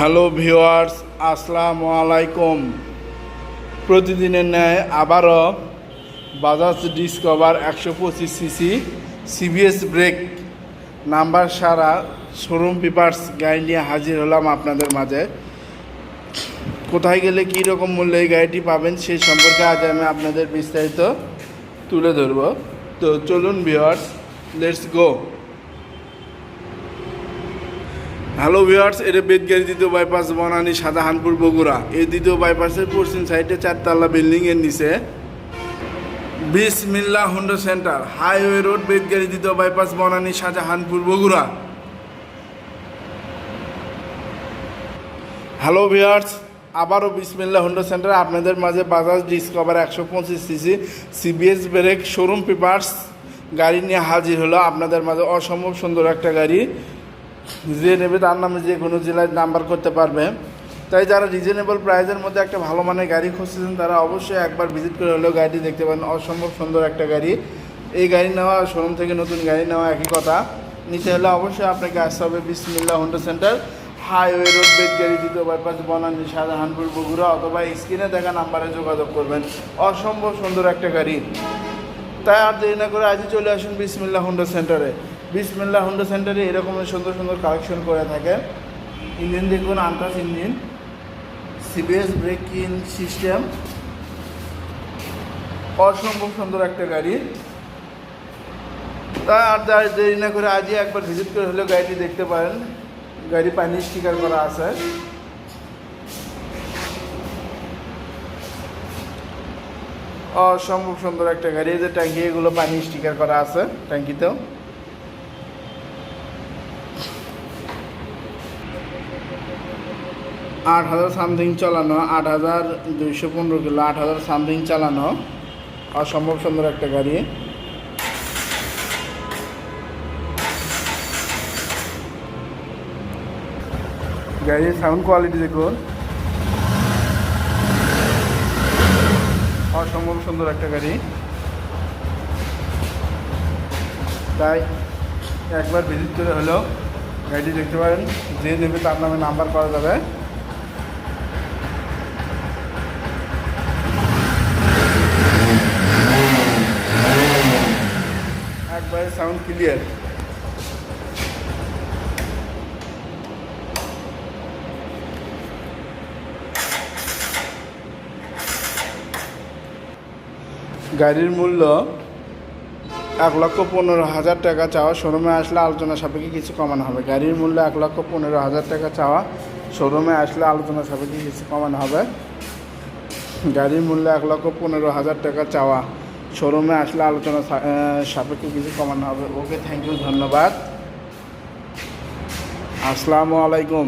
Hello viewers, আসসালামু আলাইকুম। প্রতিদিনের ন্যায় আবারও Bajaj Discover 125cc CBS brake number সারা শোরুম পেপারস গাড়ি নিয়ে হাজির হলাম আপনাদের মাঝে। কোথায় গেলে কী রকম মূল্যে এই গাড়িটি পাবেন সেই সম্পর্কে আজ আমি আপনাদের বিস্তারিত তুলে ধরব। তো চলুন viewers, let's go. Hello viewers, এটা বেদগাড়ি দ্বিতীয় বাইপাস বনানী শাহজাহানপুর বগুড়া। এই দ্বিতীয় বাইপাসের পশ্চিম সাইডে 4তলা বিল্ডিংয়ের নিচে বিসমিল্লাহ হুন্ডা সেন্টার, হাইওয়ে রোড, বেদগাড়ি দ্বিতীয় bypass Banani Shahjahanpur Bogura. Hello viewers, আবারও বিসমিল্লাহ হুন্ডা সেন্টার আপনাদের মাঝে Bajaj Discover 125cc CBS break showroom papers গাড়ি নিয়ে হাজির হলো আপনাদের মাঝে। অসম্ভব সুন্দর একটা গাড়ি, যে নেবে তার নামে যে কোনো জেলায় নাম্বার করতে পারবে। তাই যারা রিজনেবল প্রাইসের মধ্যে একটা ভালো মানের গাড়ি খুঁজছেন তারা অবশ্যই একবার ভিজিট করে হলেও গাড়িটি দেখতে পারেন। অসম্ভব সুন্দর একটা গাড়ি। এই গাড়ি নেওয়া শোরুম থেকে নতুন গাড়ি নেওয়া একই কথা। নিতে হলে অবশ্যই আপনাকে আসতে হবে বিসমিল্লাহ হুন্ডা সেন্টার, হাইওয়ে রোড, বেদগাড়ি দ্বিতীয় বাইপাস বনানী শাহজাহানপুর বগুড়া, অথবা স্ক্রিনে দেখা নাম্বারে যোগাযোগ করবেন। অসম্ভব সুন্দর একটা গাড়ি। তাই আর দেরি না করে আজই চলে আসুন বিসমিল্লাহ হুন্ডা সেন্টারে। বিসমিল্লাহ হুন্ডা সেন্টারে এরকমের সুন্দর সুন্দর কালেকশন করে থাকে। ইঞ্জিন দেখুন, untouch engine, CBS braking system, অসম্ভব সুন্দর একটা গাড়ি। তাই আর দেরি না করে আজই একবার ভিজিট করে হলেও গাড়িটি দেখতে পারেন। গাড়ি পানি স্টিকার করা আছে। অসম্ভব সুন্দর একটা গাড়ি। এই যে ট্যাঙ্কি, এগুলো পানি স্টিকার করা আছে ট্যাঙ্কিতেও। 8,000 সামথিং চালানো, 8,215 কিলো, 8,000 সামথিং চালানো। অসম্ভব সুন্দর একটা গাড়ি। গাড়ির সাউন্ড কোয়ালিটি দেখুন, অসম্ভব সুন্দর একটা গাড়ি। তাই একবার ভিজিট করে হলেও গাড়িটি দেখতে পারেন। যে নেবে তার নামে নাম্বার করা যাবে। একবারে সাউন্ড ক্লিয়ার। গাড়ির মূল্য 1,15,000 টাকা চাওয়া। শোরুমে আসলে আলোচনা সাপেক্ষে কিছু কমানো হবে। গাড়ির মূল্য 1,15,000 টাকা চাওয়া। শোরুমে আসলে আলোচনা সাপেক্ষে কিছু কমানো হবে। গাড়ির মূল্য 1,15,000 টাকা চাওয়া। শোরুমে আসলে আলোচনা সাপেক্ষে কিছু কমানো হবে। ওকে, থ্যাংক ইউ, ধন্যবাদ, আসসালামু আলাইকুম।